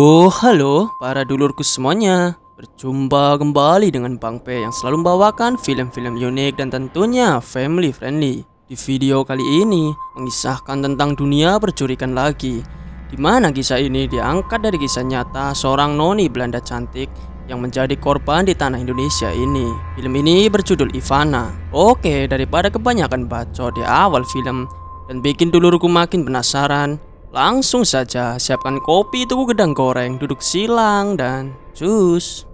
Halo para dulurku semuanya. Berjumpa kembali dengan Bang P yang selalu membawakan film-film unik dan tentunya family friendly. Di video kali ini mengisahkan tentang dunia percurikan lagi, di mana kisah ini diangkat dari kisah nyata seorang noni Belanda cantik yang menjadi korban di tanah Indonesia ini. Film ini berjudul Ivana. Oke, daripada kebanyakan bacot di awal film dan bikin dulurku makin penasaran, langsung saja siapkan kopi, tunggu gedang goreng, duduk silang, dan cus.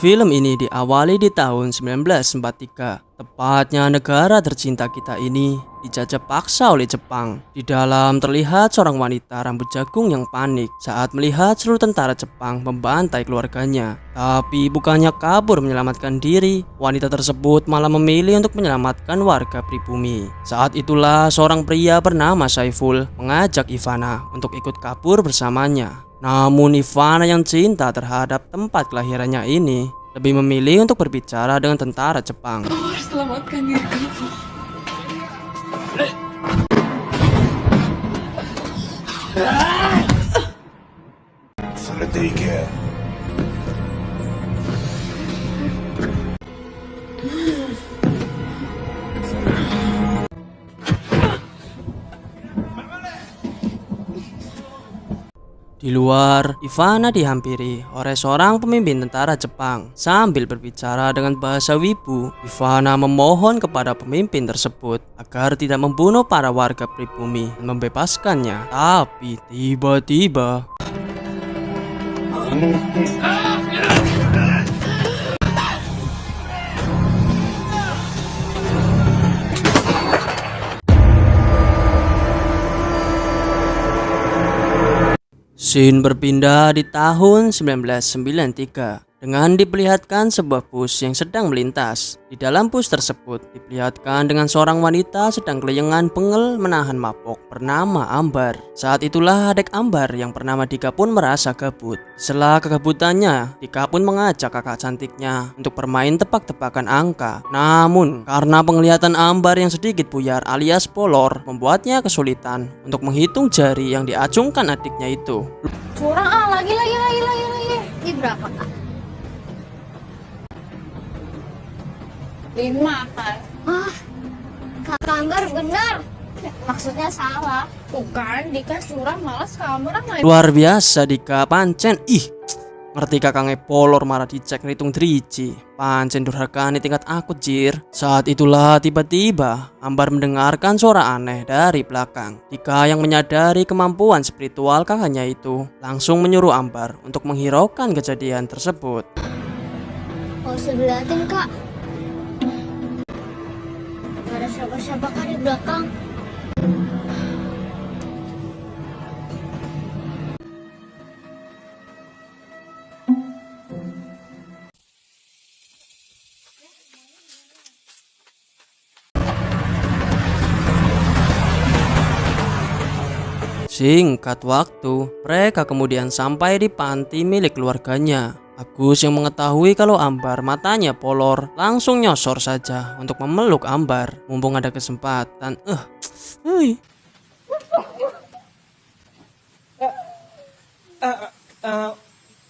Film ini diawali di tahun 1943. Tepatnya negara tercinta kita ini dijajah paksa oleh Jepang. Di dalam terlihat seorang wanita rambut jagung yang panik saat melihat seluruh tentara Jepang membantai keluarganya. Tapi bukannya kabur menyelamatkan diri, wanita tersebut malah memilih untuk menyelamatkan warga pribumi. Saat itulah seorang pria bernama Saiful mengajak Ivana untuk ikut kabur bersamanya. Namun Ivana yang cinta terhadap tempat kelahirannya ini lebih memilih untuk berbicara dengan tentara Jepang. Kau harus selamatkan diri kamu. Di luar, Ivana dihampiri oleh seorang pemimpin tentara Jepang. Sambil berbicara dengan bahasa wibu, Ivana memohon kepada pemimpin tersebut agar tidak membunuh para warga pribumi dan membebaskannya. Tapi tiba-tiba scene berpindah di tahun 1993 dengan diperlihatkan sebuah bus yang sedang melintas. Di dalam bus tersebut diperlihatkan dengan seorang wanita sedang kelenyengan pengel menahan mabok bernama Ambar. Saat itulah adik Ambar yang bernama Dika pun merasa gabut. Setelah kegabutannya, Dika pun mengajak kakak cantiknya untuk bermain tebak-tebakan angka. Namun karena penglihatan Ambar yang sedikit buyar alias polor membuatnya kesulitan untuk menghitung jari yang diacungkan adiknya itu. Curang lagi. Ini berapa kak? 5 kan? Kak Ambar benar. Maksudnya salah. Bukan, Dika curang malas kamu orang lain. Luar biasa Dika, pancen. Ngerti kakangnya polor marah dicek ngitung driji. Pancen durhakane tingkat akut jir. Saat itulah tiba-tiba Ambar mendengarkan suara aneh dari belakang. Dika yang menyadari kemampuan spiritual kakaknya itu langsung menyuruh Ambar untuk menghiraukan kejadian tersebut. Gak usah diliatin kak. Gak ada siapa-siapa kak di belakang. Singkat waktu, mereka kemudian sampai di panti milik keluarganya. Agus yang mengetahui kalau Ambar matanya polor langsung nyosor saja untuk memeluk Ambar mumpung ada kesempatan.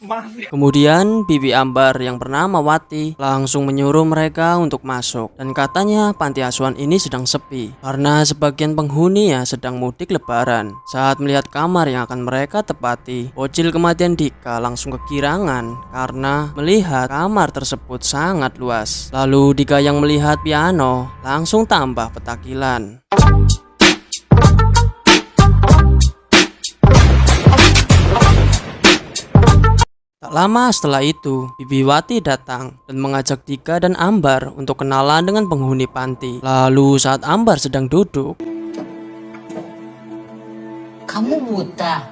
Maaf ya. Kemudian bibi Ambar yang bernama Wati langsung menyuruh mereka untuk masuk. Dan katanya panti asuhan ini sedang sepi karena sebagian penghuninya sedang mudik lebaran. Saat melihat kamar yang akan mereka tepati, bocil kematian Dika langsung kegirangan karena melihat kamar tersebut sangat luas. Lalu Dika yang melihat piano langsung tambah petakilan. Tak lama setelah itu, Bibi Wati datang dan mengajak Dika dan Ambar untuk kenalan dengan penghuni panti. Lalu saat Ambar sedang duduk, Kamu buta?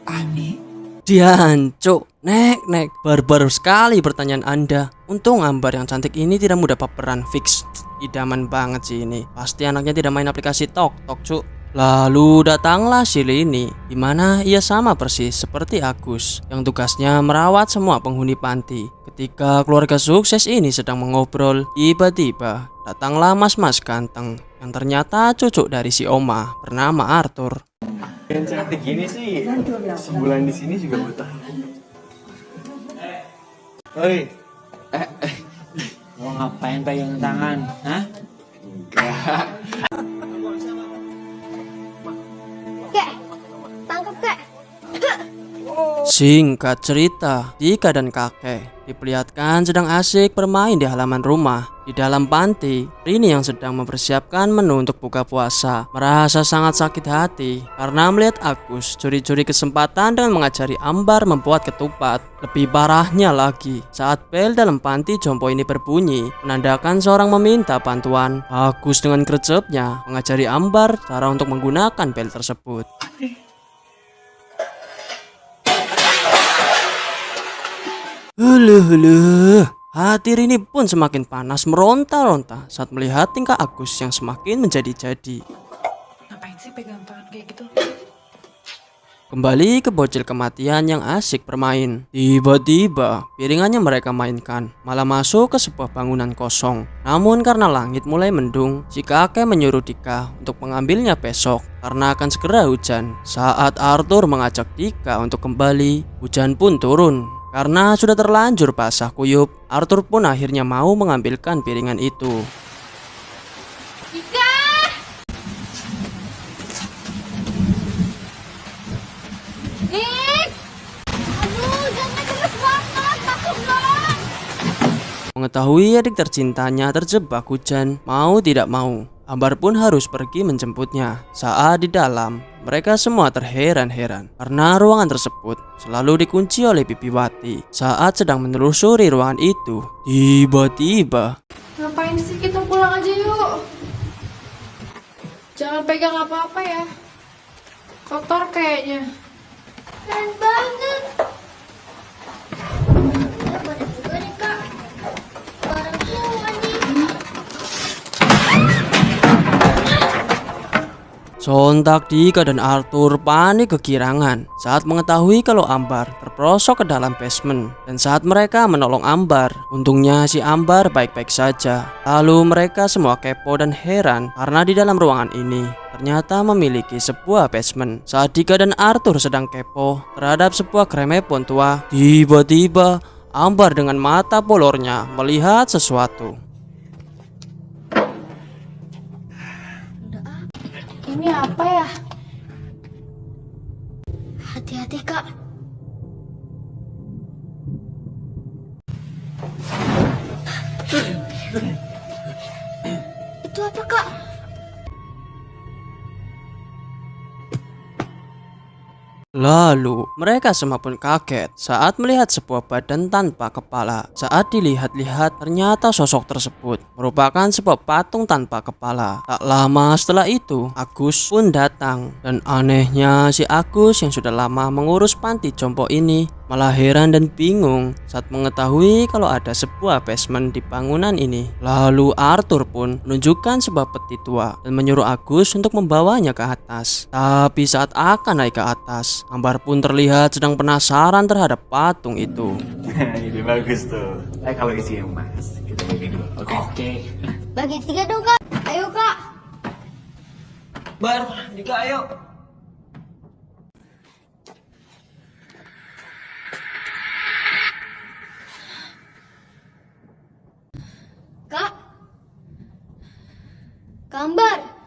Aneh. "Diancuk, nek, barbar sekali pertanyaan Anda. Untung Ambar yang cantik ini tidak mudah baperan, fix. Idaman banget sih ini. Pasti anaknya tidak main aplikasi TokTok, cuk." Lalu datanglah si Lini, di mana ia sama persis seperti Agus yang tugasnya merawat semua penghuni panti. Ketika keluarga sukses ini sedang mengobrol, tiba-tiba datanglah mas-mas ganteng yang ternyata cucu dari si Oma bernama Arthur. Yang cantik gini sih, sebulan di sini juga betah. Oi, Mau ngapain pegang tangan? Hah? enggak. Kek, tangkap kek. Singkat cerita, Dika dan kakek diperlihatkan sedang asik bermain di halaman rumah. Di dalam panti, Rini yang sedang mempersiapkan menu untuk buka puasa merasa sangat sakit hati karena melihat Agus curi-curi kesempatan dengan mengajari Ambar membuat ketupat. Lebih parahnya lagi, saat bel dalam panti jompo ini berbunyi, menandakan seorang meminta bantuan. Agus dengan gregetnya mengajari Ambar cara untuk menggunakan bel tersebut. Huluh, hati Rini pun semakin panas meronta-ronta saat melihat tingkah Agus yang semakin menjadi-jadi. Ngapain sih pegang tangan kayak gitu? Kembali ke bocil kematian yang asik bermain. Tiba-tiba piringan yang mereka mainkan malah masuk ke sebuah bangunan kosong. Namun karena langit mulai mendung, si kakek menyuruh Dika untuk mengambilnya besok karena akan segera hujan. Saat Arthur mengajak Dika untuk kembali, hujan pun turun. Karena sudah terlanjur basah kuyup, Arthur pun akhirnya mau mengambilkan piringan itu. Dika! Dik! Aduh, jangan keras banget, takut dong. Mengetahui adik tercintanya terjebak hujan, mau tidak mau, Ambar pun harus pergi menjemputnya. Saat di dalam, mereka semua terheran-heran karena ruangan tersebut selalu dikunci oleh Pipiwati. Saat sedang menelusuri ruangan itu, tiba-tiba Ngapain sih, kita pulang aja yuk. Jangan pegang apa-apa ya. Kotor kayaknya. Keren banget. Ya, banyak juga nih, Kak. Barang semua nih. sontak Dika dan Arthur panik kegirangan saat mengetahui kalau Ambar terperosok ke dalam basement. Dan saat mereka menolong Ambar, untungnya si Ambar baik-baik saja. Lalu mereka semua kepo dan heran karena di dalam ruangan ini ternyata memiliki sebuah basement. Saat Dika dan Arthur sedang kepo terhadap sebuah kremepon tua, tiba-tiba Ambar dengan mata polornya melihat sesuatu. Ini apa ya? Hati-hati, Kak. Itu apa, Kak? Lalu mereka semua pun kaget saat melihat sebuah badan tanpa kepala. Saat dilihat-lihat ternyata sosok tersebut merupakan sebuah patung tanpa kepala. Tak lama setelah itu Agus pun datang. Dan anehnya si Agus yang sudah lama mengurus panti jompo ini malah heran dan bingung saat mengetahui kalau ada sebuah basement di bangunan ini. Lalu Arthur pun menunjukkan sebuah peti tua dan menyuruh Agus untuk membawanya ke atas. Tapi saat akan naik ke atas, Ambar pun terlihat sedang penasaran terhadap patung itu. Ide bagus tuh. Kalau isi emas, kita bagi dua. Oke. Bagi 3 dong, Kak. Ayo, Kak. Bar, Dika ayo. Kak. Gambar.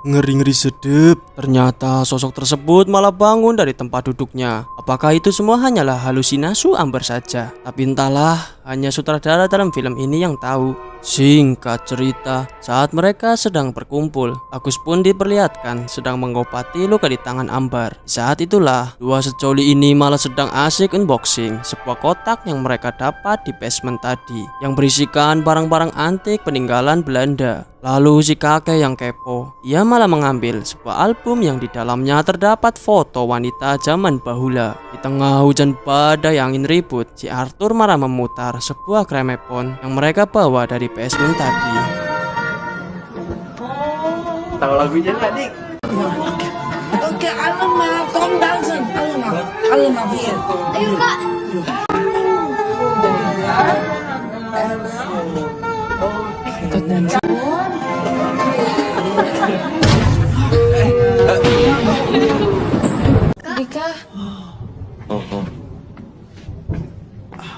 Ngeri-ngeri sedep. Ternyata sosok tersebut malah bangun dari tempat duduknya. Apakah itu semua hanyalah halusinasi Ambar saja? Tapi entahlah, hanya sutradara dalam film ini yang tahu. Singkat cerita, saat mereka sedang berkumpul, Agus pun diperlihatkan sedang mengobati luka di tangan Ambar. Saat itulah, dua secoli ini malah sedang asik unboxing sebuah kotak yang mereka dapat di basement tadi, yang berisikan barang-barang antik peninggalan Belanda. Lalu si kakek yang kepo, ia malah mengambil sebuah album yang di dalamnya terdapat foto wanita zaman bahula. Di tengah hujan badai angin ribut, si Arthur malah memutar sebuah kremepon yang mereka bawa dari basement tadi. Tahu lagunya nggak, Dik? Oke, allemaal Tom dansen. Allemaal weer. Ayo, Kak. Ikut dansen.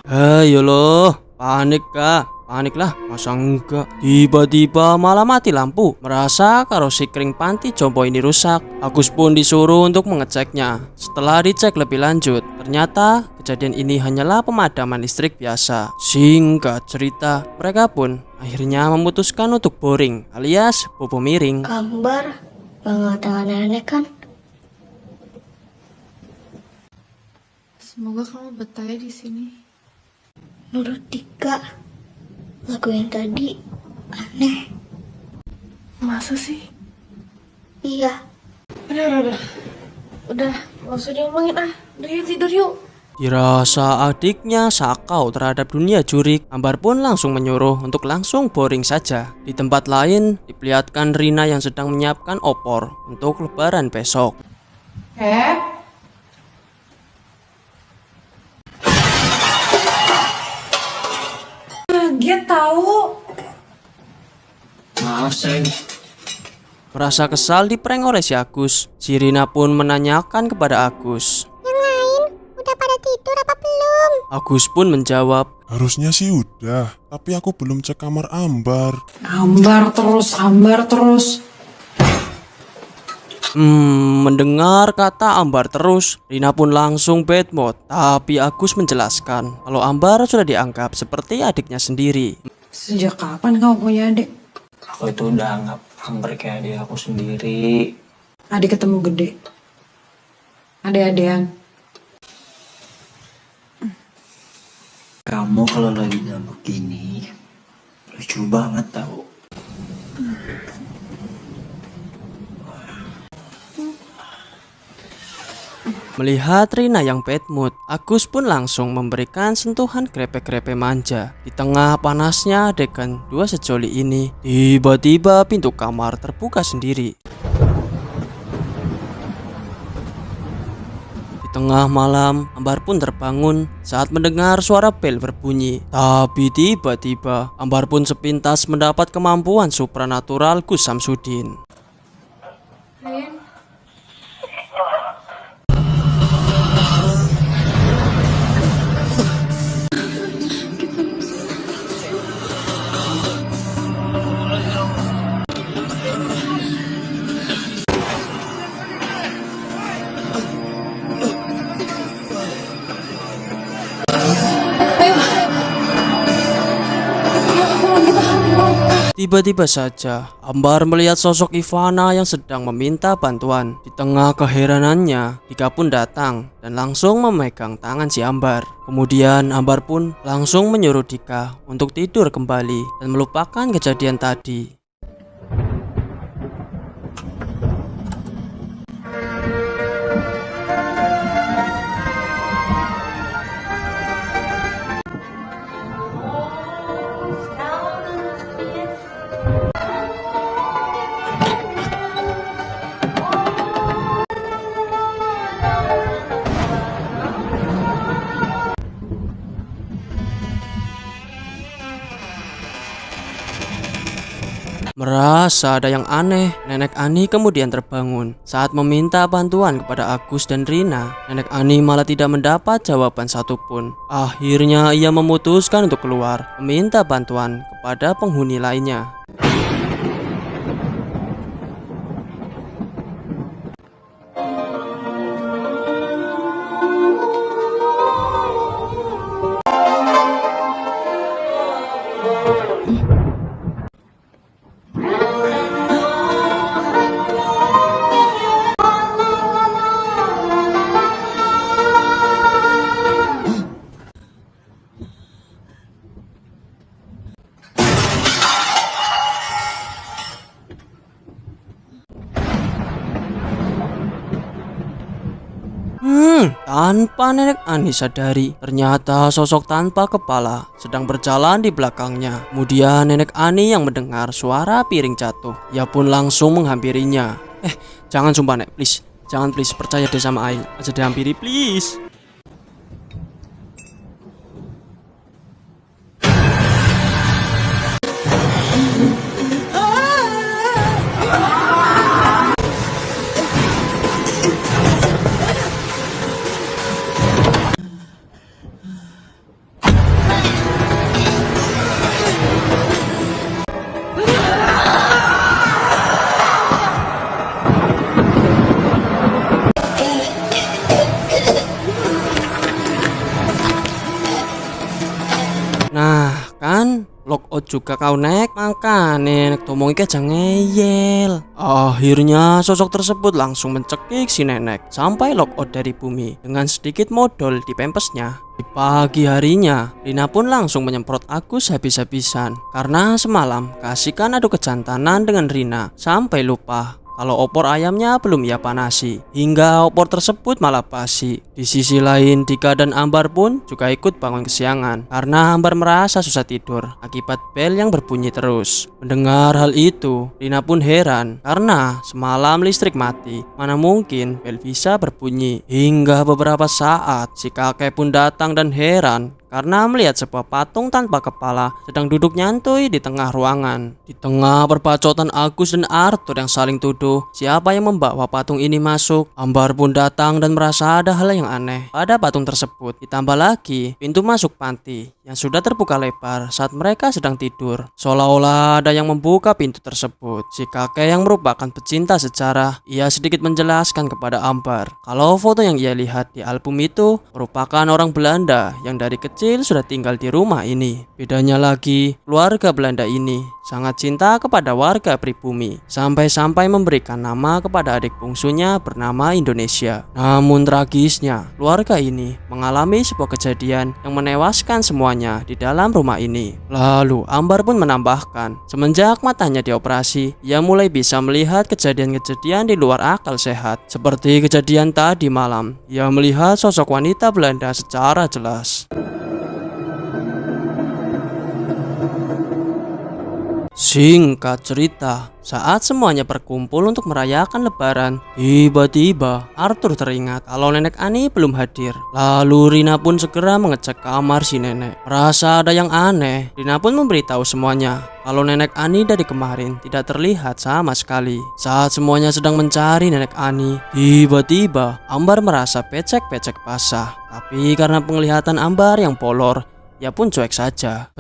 Ayo loh, panik kah? Panik lah, masa enggak? Tiba-tiba malah mati lampu. Merasa kalau si kring panti jompo ini rusak, Agus pun disuruh untuk mengeceknya. Setelah dicek lebih lanjut, ternyata kejadian ini hanyalah pemadaman listrik biasa. Singkat cerita, mereka pun akhirnya memutuskan untuk boring alias bobo miring. Gambar banget aneh-aneh kan? Semoga kamu betah ya di sini. Menurut Dika, lagu yang tadi aneh. Masa sih? Iya. Udah, nggak usah diomongin ah. Udah yuk tidur yuk. Dirasa adiknya sakau terhadap dunia jurik, Ambar pun langsung menyuruh untuk langsung boring saja. Di tempat lain, diperlihatkan Rina yang sedang menyiapkan opor untuk lebaran besok. Dia tahu. Maaf, sayang. Merasa kesal diprank oleh si Agus, si Rina pun menanyakan kepada Agus. Yang lain udah pada tidur apa belum? Agus pun menjawab, Harusnya sih udah, tapi aku belum cek kamar Ambar. Ambar terus. Mendengar kata Ambar terus, Rina pun langsung bad mood. Tapi Agus menjelaskan kalau Ambar sudah dianggap seperti adiknya sendiri. Sejak kapan kau punya adik? Aku itu udah anggap Amber kayak adik aku sendiri. Adik ketemu gede. Adik-adikan. Kamu kalau lagi jam begini lucu banget tau. Melihat Rina yang bad mood, Agus pun langsung memberikan sentuhan grepe-grepe manja. Di tengah panasnya adegan dua sejoli ini, tiba-tiba pintu kamar terbuka sendiri. Di tengah malam, Ambar pun terbangun saat mendengar suara bel berbunyi. Tapi tiba-tiba, Ambar pun sepintas mendapat kemampuan supranatural Gus Samsudin. Tiba-tiba saja, Ambar melihat sosok Ivana yang sedang meminta bantuan. Di tengah keheranannya, Dika pun datang dan langsung memegang tangan si Ambar. Kemudian Ambar pun langsung menyuruh Dika untuk tidur kembali dan melupakan kejadian tadi. Merasa ada yang aneh, Nenek Ani kemudian terbangun. Saat meminta bantuan kepada Agus dan Rina, Nenek Ani malah tidak mendapat jawaban satupun. Akhirnya ia memutuskan untuk keluar, meminta bantuan kepada penghuni lainnya. Tanpa Nenek Ani sadari, ternyata sosok tanpa kepala sedang berjalan di belakangnya. Kemudian Nenek Ani yang mendengar suara piring jatuh, ia pun langsung menghampirinya. Jangan sumpah Nek, please. Jangan please, percaya deh sama Ail. Aja dihampiri please. Oh juga kau nek, makane nek tomong iki aja ngeyel. Akhirnya sosok tersebut langsung mencekik si nenek sampai lock out dari bumi dengan sedikit modal di pempesnya. Di pagi harinya, Rina pun langsung menyemprot Agus habis-habisan karena semalam kasihkan adu kejantanan dengan Rina sampai lupa kalau opor ayamnya belum ia panasi, hingga opor tersebut malah basi. Di sisi lain, Dika dan Ambar pun juga ikut bangun kesiangan karena Ambar merasa susah tidur akibat bel yang berbunyi terus. Mendengar hal itu, Rina pun heran karena semalam listrik mati, mana mungkin bel bisa berbunyi. Hingga beberapa saat, si kakek pun datang dan heran karena melihat sebuah patung tanpa kepala sedang duduk nyantui di tengah ruangan. Di tengah perbacotan Agus dan Arthur yang saling tuduh siapa yang membawa patung ini masuk, Ambar pun datang dan merasa ada hal yang aneh pada patung tersebut. Ditambah lagi pintu masuk panti yang sudah terbuka lebar saat mereka sedang tidur, seolah-olah ada yang membuka pintu tersebut. Si kakek yang merupakan pecinta sejarah, ia sedikit menjelaskan kepada Ambar kalau foto yang ia lihat di album itu merupakan orang Belanda yang dari kecil sudah tinggal di rumah ini. Bedanya lagi, keluarga Belanda ini sangat cinta kepada warga pribumi, sampai-sampai memberikan nama kepada adik bungsunya bernama Indonesia. Namun tragisnya, keluarga ini mengalami sebuah kejadian yang menewaskan semuanya di dalam rumah ini. Lalu Ambar pun menambahkan, semenjak matanya dioperasi, ia mulai bisa melihat kejadian-kejadian di luar akal sehat. Seperti kejadian tadi malam, ia melihat sosok wanita Belanda secara jelas. Singkat cerita, saat semuanya berkumpul untuk merayakan lebaran, tiba-tiba Arthur teringat kalau nenek Ani belum hadir. Lalu Rina pun segera mengecek kamar si nenek. Merasa ada yang aneh, Rina pun memberitahu semuanya kalau nenek Ani dari kemarin tidak terlihat sama sekali. Saat semuanya sedang mencari nenek Ani, tiba-tiba Ambar merasa pecek-pecek basah. Tapi karena penglihatan Ambar yang polor, ia pun cuek saja.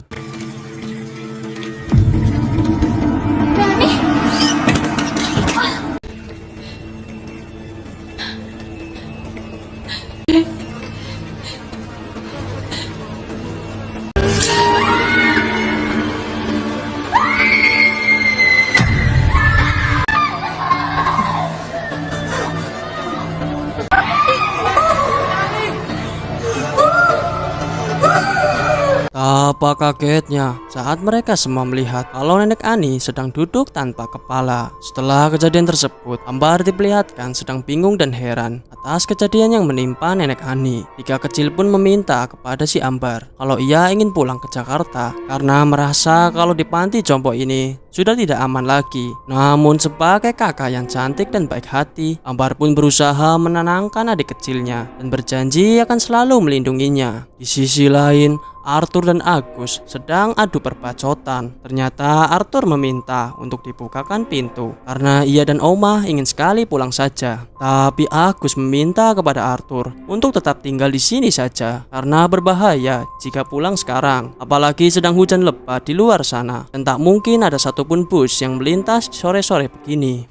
Apa kagetnya saat mereka semua melihat kalau nenek Ani sedang duduk tanpa kepala. Setelah kejadian tersebut, Ambar diperlihatkan sedang bingung dan heran atas kejadian yang menimpa nenek Ani. Dika kecil pun meminta kepada si Ambar kalau ia ingin pulang ke Jakarta karena merasa kalau di panti jompo ini sudah tidak aman lagi. Namun sebagai kakak yang cantik dan baik hati, Ambar pun berusaha menenangkan adik kecilnya dan berjanji akan selalu melindunginya. Di sisi lain, Arthur dan Agus sedang adu perbacotan. Ternyata Arthur meminta untuk dibukakan pintu karena ia dan Oma ingin sekali pulang saja. Tapi Agus meminta kepada Arthur untuk tetap tinggal di sini saja karena berbahaya jika pulang sekarang. Apalagi sedang hujan lebat di luar sana dan tak mungkin ada satupun bus yang melintas sore-sore begini.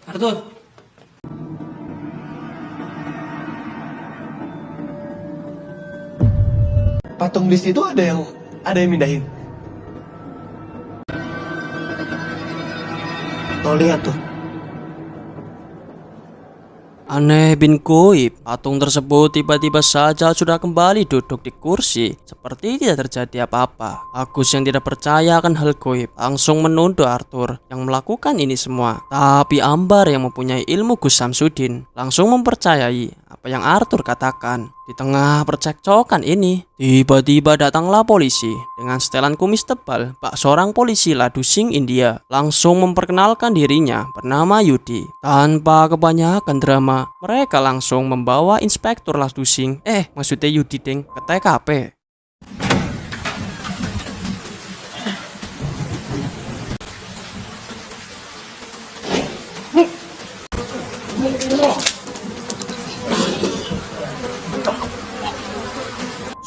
Arthur. Patung di situ ada yang mindahin. Tuh lihat tuh. Aneh bin goib, patung tersebut tiba-tiba saja sudah kembali duduk di kursi seperti tidak terjadi apa-apa. Agus yang tidak percaya akan hal goib langsung menuduh Arthur yang melakukan ini semua. Tapi Ambar yang mempunyai ilmu Gus Samsudin langsung mempercayai apa yang Arthur katakan. Di tengah percekcokan ini, tiba-tiba datanglah polisi dengan setelan kumis tebal. Bak seorang polisi ladusing India langsung memperkenalkan dirinya bernama Yudi. Tanpa kebanyakan drama, mereka langsung membawa Inspektur Ladusing, maksudnya Yudi ding, ke TKP.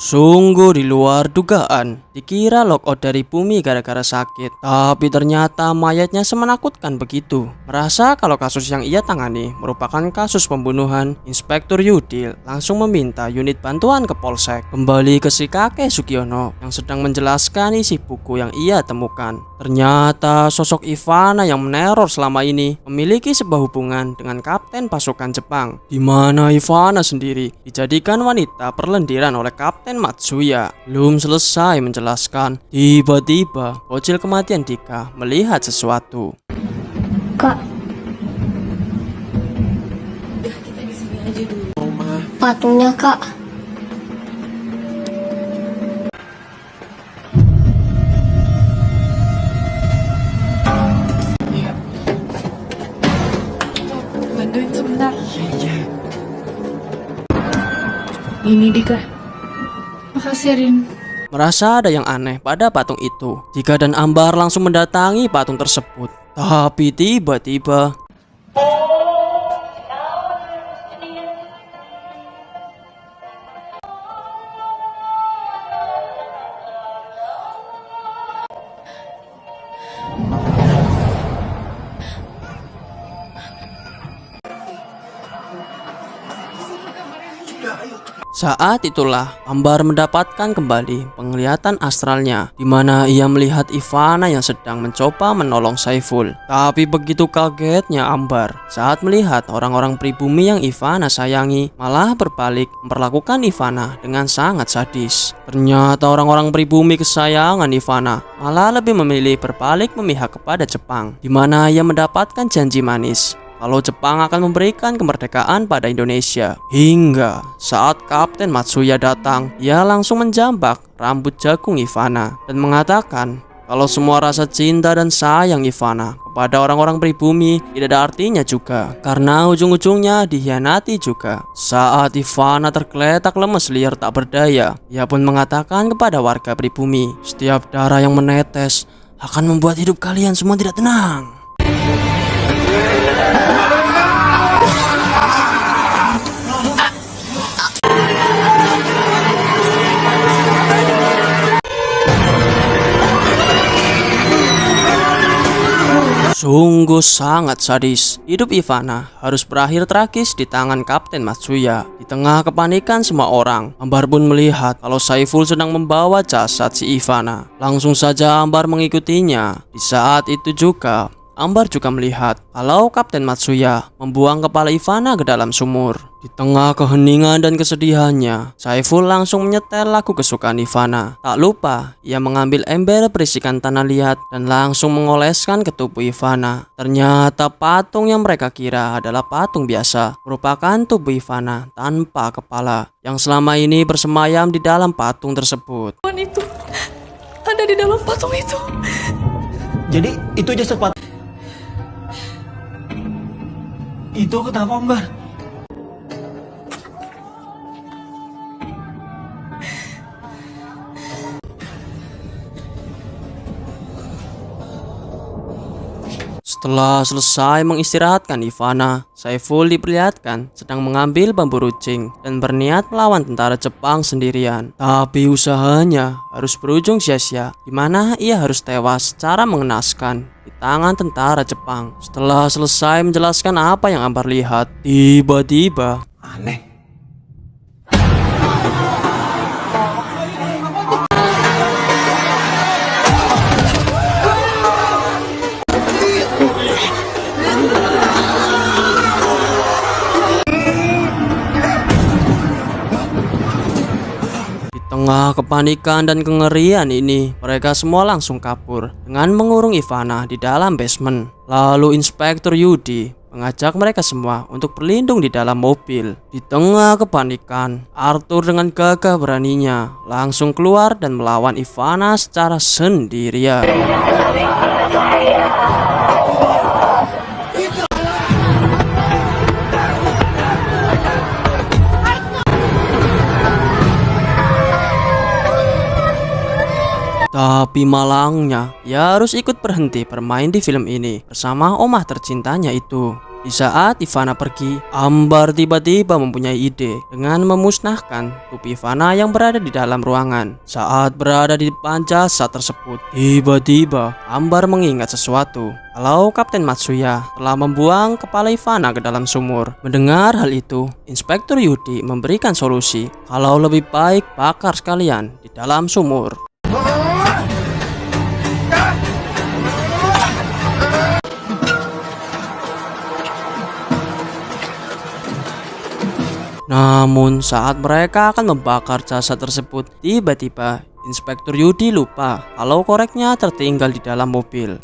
Sungguh di luar dugaan, Dikira lockout dari bumi gara-gara sakit, tapi ternyata mayatnya semenakutkan begitu. Merasa kalau kasus yang ia tangani merupakan kasus pembunuhan, Inspektur Yudi langsung meminta unit bantuan ke Polsek kembali ke si kakek Sugiono yang sedang menjelaskan isi buku yang ia temukan. Ternyata sosok Ivana yang meneror selama ini memiliki sebuah hubungan dengan kapten pasukan Jepang, di mana Ivana sendiri dijadikan wanita perlendiran oleh Kapten Matsuya. Belum selesai menjelaskan, tiba-tiba bocil kematian Dika melihat sesuatu. Kak. Patungnya, Kak. Bantuin sebentar. Ini Dika. Makasih Rin. Merasa ada yang aneh pada patung itu, Dika dan Ambar langsung mendatangi patung tersebut. Tapi tiba-tiba saat itulah Ambar mendapatkan kembali penglihatan astralnya, di mana ia melihat Ivana yang sedang mencoba menolong Saiful. Tapi begitu kagetnya Ambar saat melihat orang-orang pribumi yang Ivana sayangi malah berbalik memperlakukan Ivana dengan sangat sadis. Ternyata orang-orang pribumi kesayangan Ivana malah lebih memilih berbalik memihak kepada Jepang, di mana ia mendapatkan janji manis kalau Jepang akan memberikan kemerdekaan pada Indonesia. Hingga saat Kapten Matsuya datang, ia langsung menjambak rambut jagung Ivana dan mengatakan kalau semua rasa cinta dan sayang Ivana kepada orang-orang pribumi tidak ada artinya juga, karena ujung-ujungnya dikhianati juga. Saat Ivana tergeletak lemes liar tak berdaya, ia pun mengatakan kepada warga pribumi, setiap darah yang menetes akan membuat hidup kalian semua tidak tenang. Sungguh sangat sadis. Hidup Ivana harus berakhir tragis di tangan Kapten Matsuya. Di tengah kepanikan semua orang, Ambar pun melihat kalau Saiful sedang membawa jasad si Ivana. Langsung saja Ambar mengikutinya. Di saat itu juga Ambar juga melihat kalau Kapten Matsuya membuang kepala Ivana ke dalam sumur. Di tengah keheningan dan kesedihannya, Saiful langsung menyetel lagu kesukaan Ivana. Tak lupa, ia mengambil ember berisikan tanah liat dan langsung mengoleskan ke tubuh Ivana. Ternyata patung yang mereka kira adalah patung biasa, merupakan tubuh Ivana tanpa kepala yang selama ini bersemayam di dalam patung tersebut. Itu ada di dalam patung itu. Jadi itu jasad patung. Itu kenapa, Mbak? Setelah selesai mengistirahatkan Ivana, Saiful diperlihatkan sedang mengambil bambu runcing dan berniat melawan tentara Jepang sendirian. Tapi usahanya harus berujung sia-sia, di mana ia harus tewas secara mengenaskan di tangan tentara Jepang. Setelah selesai menjelaskan apa yang Ambar lihat, tiba-tiba Aneh. tengah kepanikan dan kengerian ini, mereka semua langsung kabur dengan mengurung Ivana di dalam basement. Lalu Inspektur Yudi mengajak mereka semua untuk berlindung di dalam mobil. Di tengah kepanikan, Arthur dengan gagah beraninya langsung keluar dan melawan Ivana secara sendirian. Tapi malangnya, ia harus ikut berhenti bermain di film ini bersama omah tercintanya itu. Di saat Ivana pergi, Ambar tiba-tiba mempunyai ide dengan memusnahkan tubuh Ivana yang berada di dalam ruangan. Saat berada di depan jasad tersebut, tiba-tiba Ambar mengingat sesuatu. Kalau Kapten Matsuya telah membuang kepala Ivana ke dalam sumur. Mendengar hal itu, Inspektur Yudi memberikan solusi kalau lebih baik bakar sekalian di dalam sumur. Namun saat mereka akan membakar jasad tersebut, tiba-tiba Inspektur Yudi lupa kalau koreknya tertinggal di dalam mobil.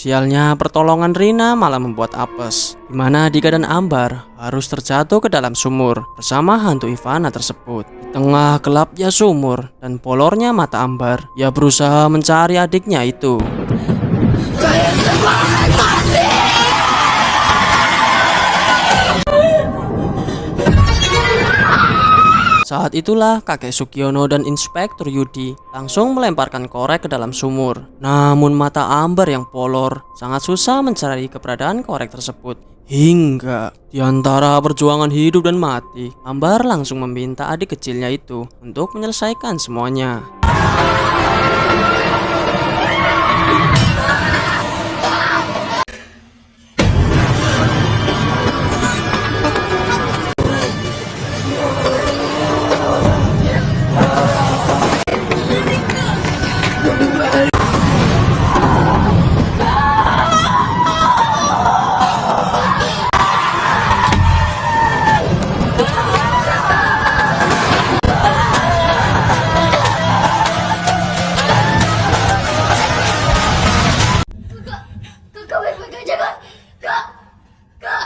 Sialnya pertolongan Rina malah membuat apes, dimana Dika dan Ambar harus terjatuh ke dalam sumur bersama hantu Ivana tersebut. Di tengah gelapnya sumur dan polornya mata Ambar, ia berusaha mencari adiknya itu. Saat itulah kakek Sugiono dan Inspektur Yudi langsung melemparkan korek ke dalam sumur. Namun mata Ambar yang polor sangat susah mencari keberadaan korek tersebut. Hingga di antara perjuangan hidup dan mati, Ambar langsung meminta adik kecilnya itu untuk menyelesaikan semuanya. Kakak baik-baik aja kak. Kak.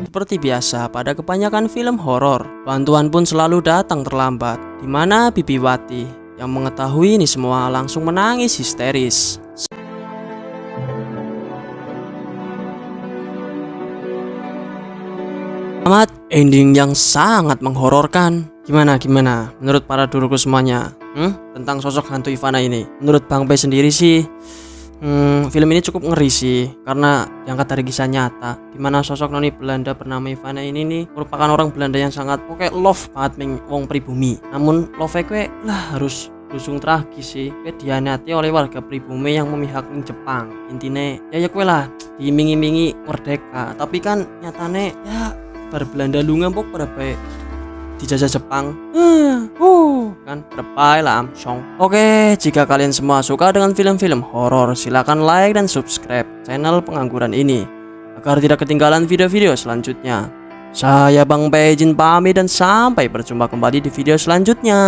Seperti biasa pada kebanyakan film horor, bantuan pun selalu datang terlambat, di mana Bibi Wati yang mengetahui ini semua langsung menangis histeris. Selamat ending yang sangat menghororkan. Gimana menurut para duruku semuanya tentang sosok hantu Ivana ini? Menurut Bang P sendiri sih, film ini cukup ngeri sih, karena diangkat dari kisah nyata dimana sosok noni Belanda bernama Ivana ini nih merupakan orang Belanda yang sangat love banget meng wong pribumi. Namun love kue lah harus lusung tragis sih, kue dianati oleh warga pribumi yang memihak ning Jepang. Intine ya kue lah diiming-imingi merdeka, tapi kan nyatane ya Belanda lu ngampuk pada baik dijajah Jepang. Kan berpai lah amsong. Oke, jika kalian semua suka dengan film-film horor, silakan like dan subscribe channel Pengangguran ini agar tidak ketinggalan video-video selanjutnya. Saya Bang P izin pamit dan sampai berjumpa kembali di video selanjutnya.